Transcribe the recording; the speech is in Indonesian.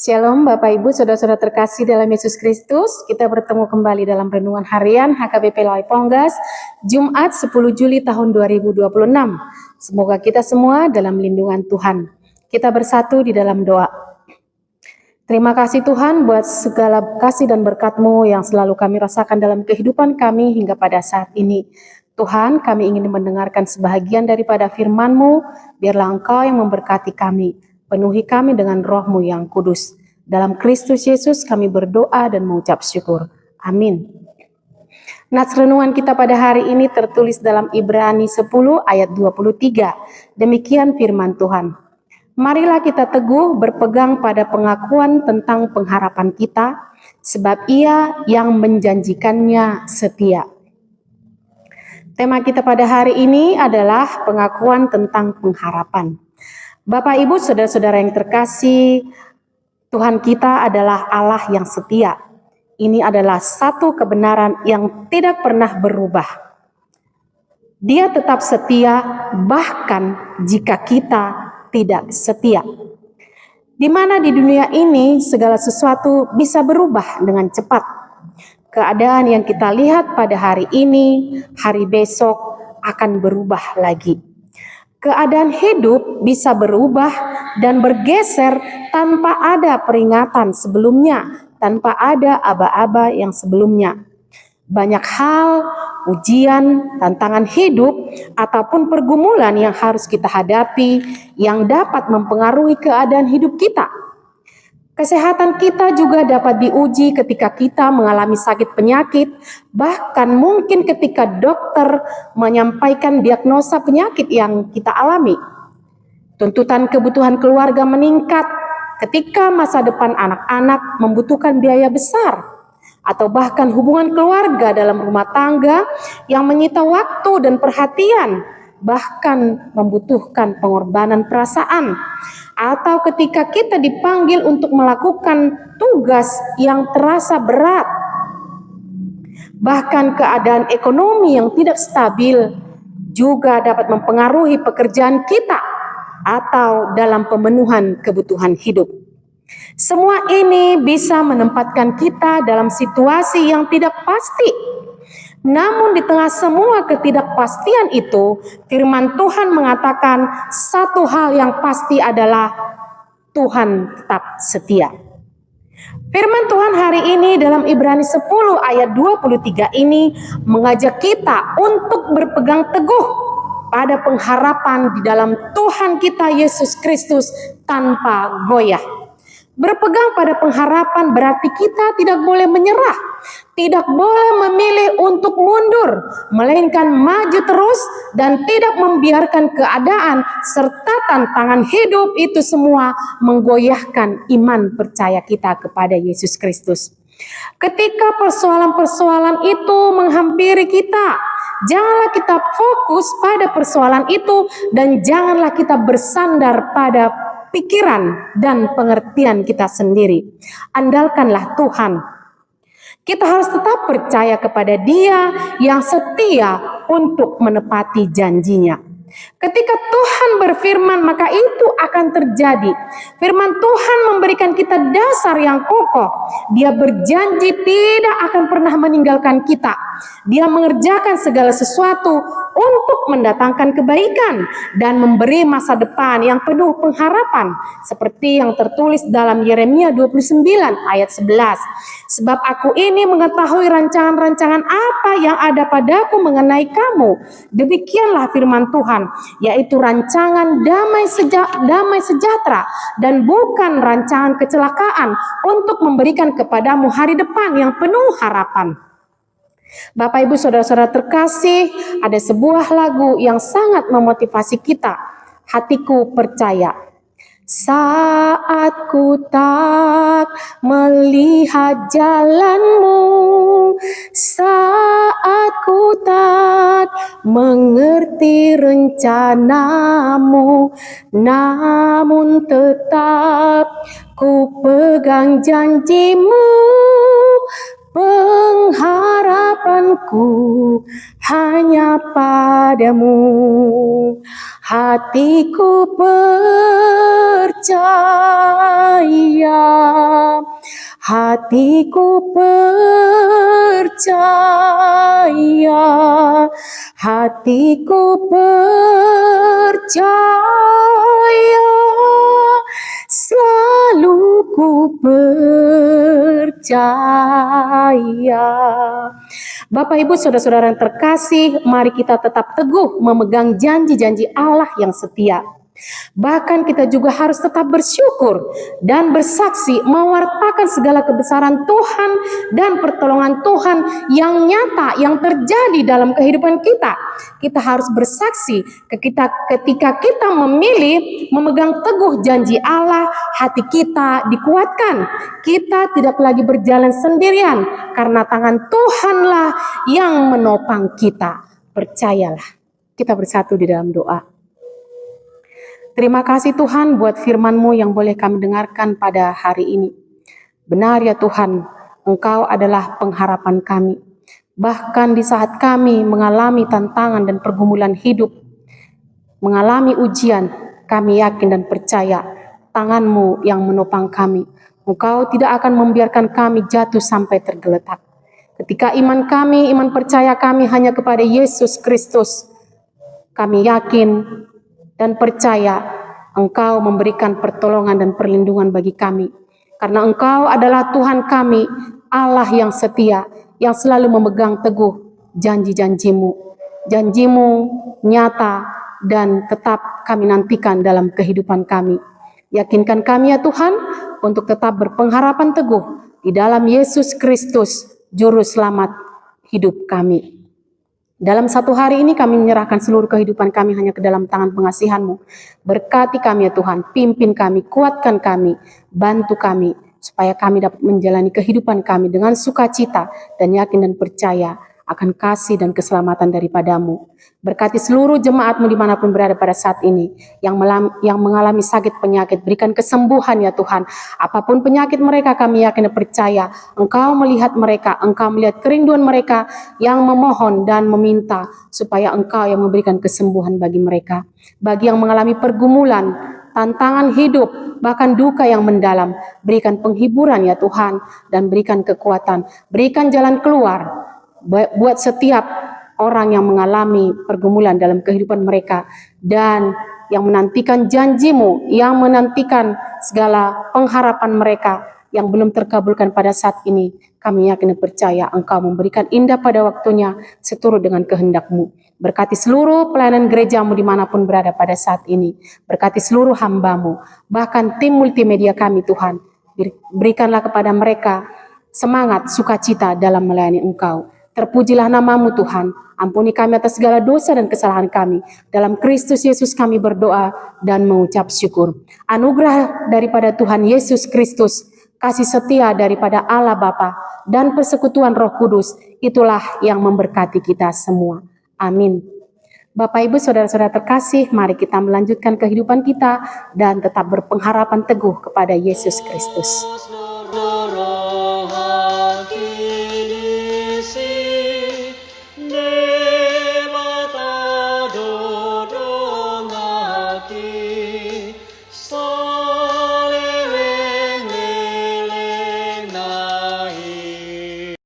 Shalom Bapak Ibu Saudara-saudara terkasih dalam Yesus Kristus. Kita bertemu kembali dalam renungan harian HKBP Lawai Ponggas Jumat 10 Juli tahun 2026. Semoga kita semua dalam lindungan Tuhan. Kita bersatu di dalam doa. Terima kasih Tuhan buat segala kasih dan berkat-Mu yang selalu kami rasakan dalam kehidupan kami hingga pada saat ini. Tuhan, kami ingin mendengarkan sebahagian daripada firman-Mu, biarlah Engkau yang memberkati kami. Penuhi kami dengan Roh-Mu yang kudus. Dalam Kristus Yesus kami berdoa dan mengucap syukur. Amin. Nats renungan kita pada hari ini tertulis dalam Ibrani 10 ayat 23. Demikian firman Tuhan. Marilah kita teguh berpegang pada pengakuan tentang pengharapan kita, sebab Ia yang menjanjikannya setia. Tema kita pada hari ini adalah pengakuan tentang pengharapan. Bapak Ibu saudara-saudara yang terkasih, Tuhan kita adalah Allah yang setia. Ini adalah satu kebenaran yang tidak pernah berubah. Dia tetap setia bahkan jika kita tidak setia. Di mana di dunia ini segala sesuatu bisa berubah dengan cepat. Keadaan yang kita lihat pada hari ini, hari besok akan berubah lagi. Keadaan hidup bisa berubah dan bergeser tanpa ada peringatan sebelumnya, tanpa ada aba-aba yang sebelumnya. Banyak hal, ujian, tantangan hidup, ataupun pergumulan yang harus kita hadapi yang dapat mempengaruhi keadaan hidup kita. Kesehatan kita juga dapat diuji ketika kita mengalami sakit penyakit, bahkan mungkin ketika dokter menyampaikan diagnosa penyakit yang kita alami. Tuntutan kebutuhan keluarga meningkat ketika masa depan anak-anak membutuhkan biaya besar, atau bahkan hubungan keluarga dalam rumah tangga yang menyita waktu dan perhatian, bahkan membutuhkan pengorbanan perasaan. Atau ketika kita dipanggil untuk melakukan tugas yang terasa berat. Bahkan keadaan ekonomi yang tidak stabil juga dapat mempengaruhi pekerjaan kita atau dalam pemenuhan kebutuhan hidup. Semua ini bisa menempatkan kita dalam situasi yang tidak pasti. Namun di tengah semua ketidakpastian itu, firman Tuhan mengatakan satu hal yang pasti adalah Tuhan tetap setia. Firman Tuhan hari ini dalam Ibrani 10 ayat 23 ini mengajak kita untuk berpegang teguh pada pengharapan di dalam Tuhan kita Yesus Kristus tanpa goyah. Berpegang pada pengharapan berarti kita tidak boleh menyerah, tidak boleh memilih untuk mundur, melainkan maju terus dan tidak membiarkan keadaan serta tantangan hidup itu semua menggoyahkan iman percaya kita kepada Yesus Kristus. Ketika persoalan-persoalan itu menghampiri kita, janganlah kita fokus pada persoalan itu dan janganlah kita bersandar pada pikiran dan pengertian kita sendiri. Andalkanlah Tuhan. Kita harus tetap percaya kepada Dia yang setia untuk menepati janjinya. Ketika Tuhan berfirman, maka itu akan terjadi. Firman Tuhan memberikan kita dasar yang kokoh. Dia berjanji tidak akan pernah meninggalkan kita. Dia mengerjakan segala sesuatu untuk mendatangkan kebaikan dan memberi masa depan yang penuh pengharapan. Seperti yang tertulis dalam Yeremia 29 ayat 11. Sebab aku ini mengetahui rancangan-rancangan apa yang ada padaku mengenai kamu. Demikianlah firman Tuhan, yaitu rancangan damai sejahtera dan bukan rancangan kecelakaan untuk memberikan kepadamu hari depan yang penuh harapan. Bapak Ibu saudara-saudara terkasih, ada sebuah lagu yang sangat memotivasi kita. Hatiku percaya. Saat ku tak melihat jalanmu, saat ku tak mengerti rencanamu, namun tetap ku pegang janjimu. Pengharapanku hanya padamu, hatiku percaya. hatiku percaya, hatiku percaya, selalu ku percaya. Bapak Ibu saudara-saudara yang terkasih, mari kita tetap teguh memegang janji-janji Allah yang setia. Bahkan kita juga harus tetap bersyukur dan bersaksi mewartakan segala kebesaran Tuhan dan pertolongan Tuhan yang nyata yang terjadi dalam kehidupan kita. Kita harus bersaksi ketika kita memilih memegang teguh janji Allah, hati kita dikuatkan. Kita tidak lagi berjalan sendirian karena tangan Tuhanlah yang menopang kita. Percayalah. Kita bersatu di dalam doa. Terima kasih Tuhan buat firman-Mu yang boleh kami dengarkan pada hari ini. Benar ya Tuhan, Engkau adalah pengharapan kami. Bahkan di saat kami mengalami tantangan dan pergumulan hidup, mengalami ujian, kami yakin dan percaya tangan-Mu yang menopang kami. Engkau tidak akan membiarkan kami jatuh sampai tergeletak. Ketika iman kami, iman percaya kami hanya kepada Yesus Kristus, kami yakin dan percaya Engkau memberikan pertolongan dan perlindungan bagi kami. Karena Engkau adalah Tuhan kami, Allah yang setia, yang selalu memegang teguh janji-janji-Mu. Janji-Mu nyata dan tetap kami nantikan dalam kehidupan kami. Yakinkan kami ya Tuhan, untuk tetap berpengharapan teguh di dalam Yesus Kristus, Juru Selamat hidup kami. Dalam satu hari ini kami menyerahkan seluruh kehidupan kami hanya ke dalam tangan pengasihan-Mu. Berkati kami ya Tuhan, pimpin kami, kuatkan kami, bantu kami, supaya kami dapat menjalani kehidupan kami dengan sukacita dan yakin dan percaya akan kasih dan keselamatan daripada-Mu. Berkati seluruh jemaat-Mu dimanapun berada pada saat ini, yang mengalami sakit penyakit, berikan kesembuhan ya Tuhan. Apapun penyakit mereka, kami yakin dan percaya Engkau melihat mereka, Engkau melihat kerinduan mereka yang memohon dan meminta supaya Engkau yang memberikan kesembuhan bagi mereka. Bagi yang mengalami pergumulan, tantangan hidup, bahkan duka yang mendalam, berikan penghiburan ya Tuhan, dan berikan kekuatan, berikan jalan keluar buat setiap orang yang mengalami pergumulan dalam kehidupan mereka, dan yang menantikan janji-Mu, yang menantikan segala pengharapan mereka yang belum terkabulkan pada saat ini. Kami yakin dan percaya Engkau memberikan indah pada waktunya seturut dengan kehendak-Mu. Berkati seluruh pelayanan gereja-Mu dimanapun berada pada saat ini. Berkati seluruh hamba-Mu, bahkan tim multimedia kami Tuhan. Berikanlah kepada mereka semangat, sukacita dalam melayani Engkau. Terpujilah nama-Mu Tuhan. Ampuni kami atas segala dosa dan kesalahan kami. Dalam Kristus Yesus kami berdoa dan mengucap syukur. Anugerah daripada Tuhan Yesus Kristus, kasih setia daripada Allah Bapa, dan persekutuan Roh Kudus, itulah yang memberkati kita semua. Amin. Bapak Ibu saudara-saudara terkasih, mari kita melanjutkan kehidupan kita dan tetap berpengharapan teguh kepada Yesus Kristus.